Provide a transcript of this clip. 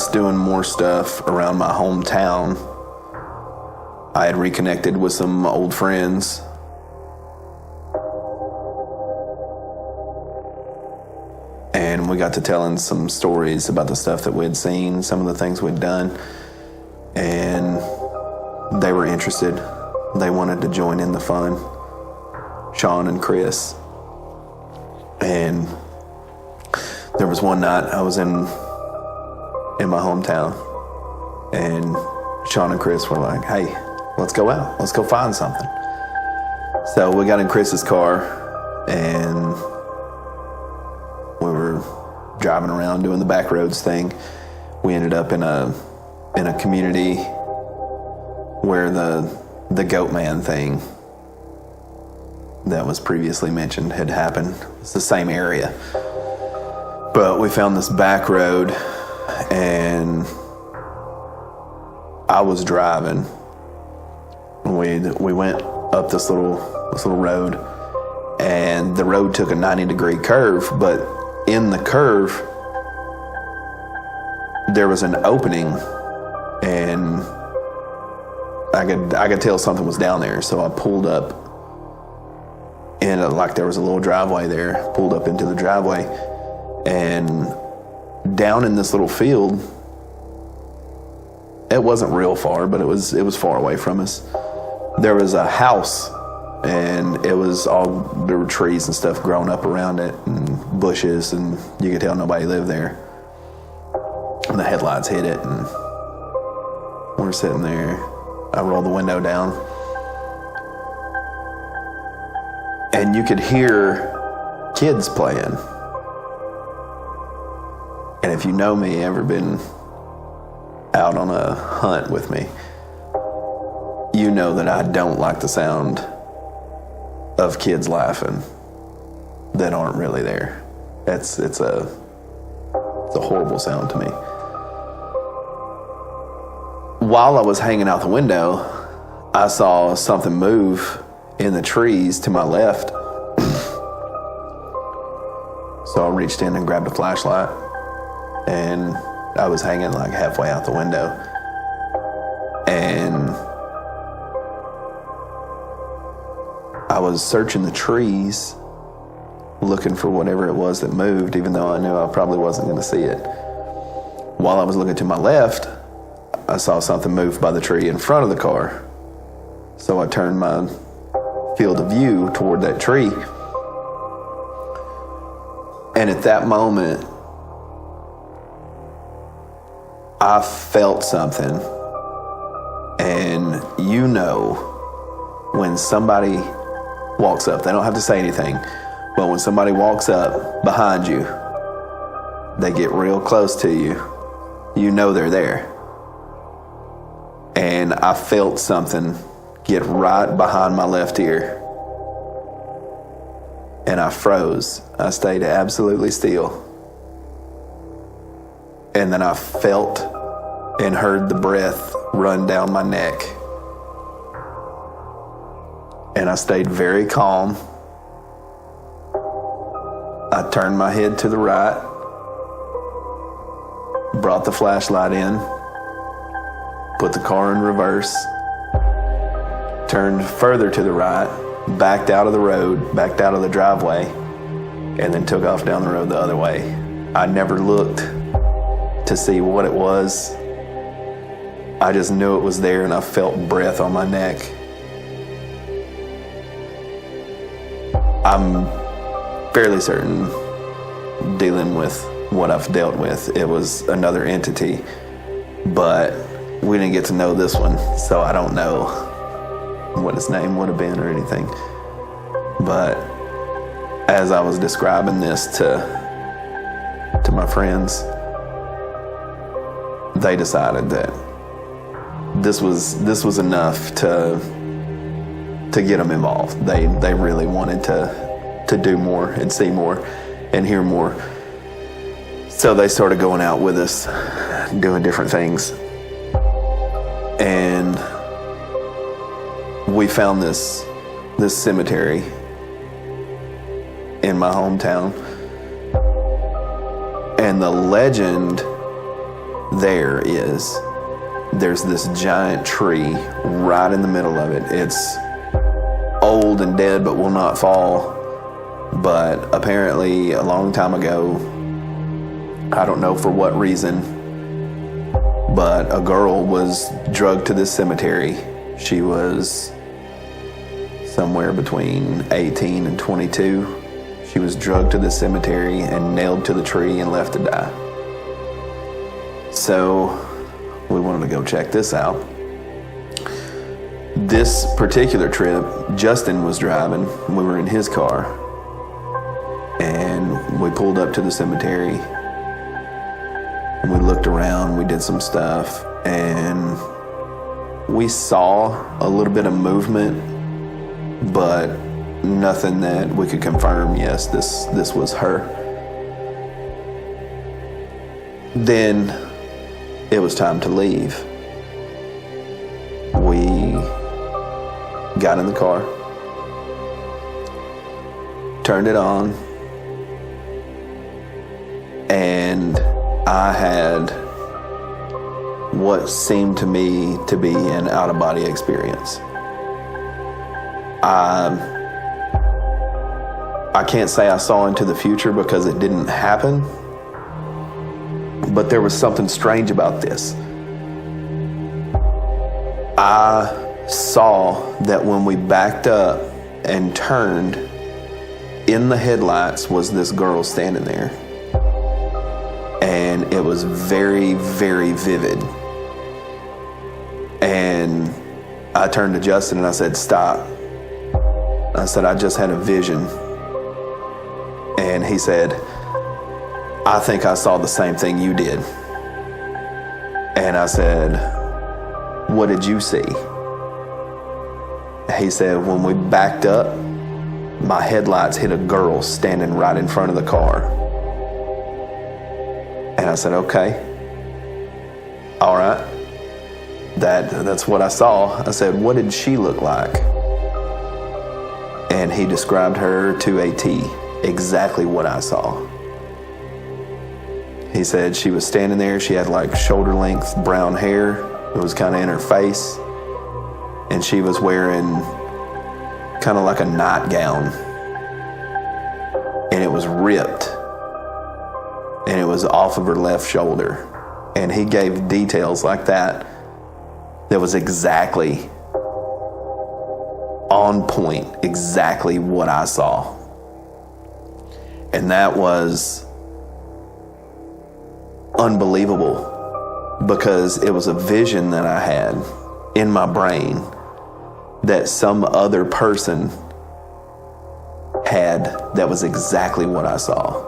us doing more stuff around my hometown, I had reconnected with some old friends. And we got to telling some stories about the stuff that we'd seen, some of the things we'd done. And they were interested. They wanted to join in the fun. Sean and Chris. And there was one night I was in my hometown, and Sean and Chris were like, hey, let's go out. Let's go find something. So we got in Chris's car, and we were driving around doing the back roads thing. We ended up in a community where the Goat Man thing that was previously mentioned had happened. It's the same area. But we found this back road, and I was driving. We went up this little road, and the road took a 90-degree curve, but in the curve there was an opening, and I could tell something was down there. So I pulled up, and like there was a little driveway there. Pulled up into the driveway, and down in this little field, it wasn't real far, but it was far away from us. There was a house, and there were trees and stuff growing up around it, and bushes, and you could tell nobody lived there. And the headlights hit it, and we're sitting there. I rolled the window down, and you could hear kids playing. And if you know me, ever been out on a hunt with me, you know that I don't like the sound of kids laughing that aren't really there. It's a horrible sound to me. While I was hanging out the window, I saw something move in the trees to my left. So I reached in and grabbed a flashlight, and I was hanging like halfway out the window. And I was searching the trees, looking for whatever it was that moved, even though I knew I probably wasn't going to see it. While I was looking to my left, I saw something move by the tree in front of the car. So I turned my field of view toward that tree. And at that moment, I felt something. And you know, when somebody walks up, they don't have to say anything, but when somebody walks up behind you, they get real close to you, you know they're there. And I felt something get right behind my left ear. And I froze. I stayed absolutely still. And then I felt and heard the breath run down my neck. And I stayed very calm. I turned my head to the right, brought the flashlight in, put the car in reverse, turned further to the right, backed out of the road, backed out of the driveway, and then took off down the road the other way. I never looked to see what it was. I just knew it was there, and I felt breath on my neck. I'm fairly certain, dealing with what I've dealt with, it was another entity, but we didn't get to know this one, so I don't know what his name would have been or anything. But as I was describing this to my friends, they decided that this was enough to get them involved. They really wanted to do more and see more and hear more. So they started going out with us, doing different things. And we found this cemetery in my hometown. And the legend there's this giant tree right in the middle of it. It's old and dead but will not fall. But apparently a long time ago, I don't know for what reason, but a girl was drugged to this cemetery. She was somewhere between 18 and 22. She was drugged to the cemetery and nailed to the tree and left to die. So we wanted to go check this out. This particular trip, Justin was driving. We were in his car, and we pulled up to the cemetery, and we looked around, we did some stuff, and we saw a little bit of movement, but nothing that we could confirm, yes, this was her. Then it was time to leave. We got in the car, turned it on, and I had what seemed to me to be an out-of-body experience. I can't say I saw into the future because it didn't happen, but there was something strange about this. I saw that when we backed up and turned, in the headlights was this girl standing there. And it was very, very vivid. And I turned to Justin and I said, "Stop." I said, "I just had a vision." And he said, "I think I saw the same thing you did." And I said, "What did you see?" He said, "When we backed up, my headlights hit a girl standing right in front of the car." And I said, "Okay, all right, that's what I saw." I said, "What did she look like?" And he described her to a T, exactly what I saw. He said she was standing there. She had like shoulder length brown hair. It was kind of in her face. And she was wearing kind of like a nightgown. And it was ripped. And it was off of her left shoulder. And he gave details like that was exactly on point, exactly what I saw. And that was unbelievable because it was a vision that I had in my brain that some other person had that was exactly what I saw.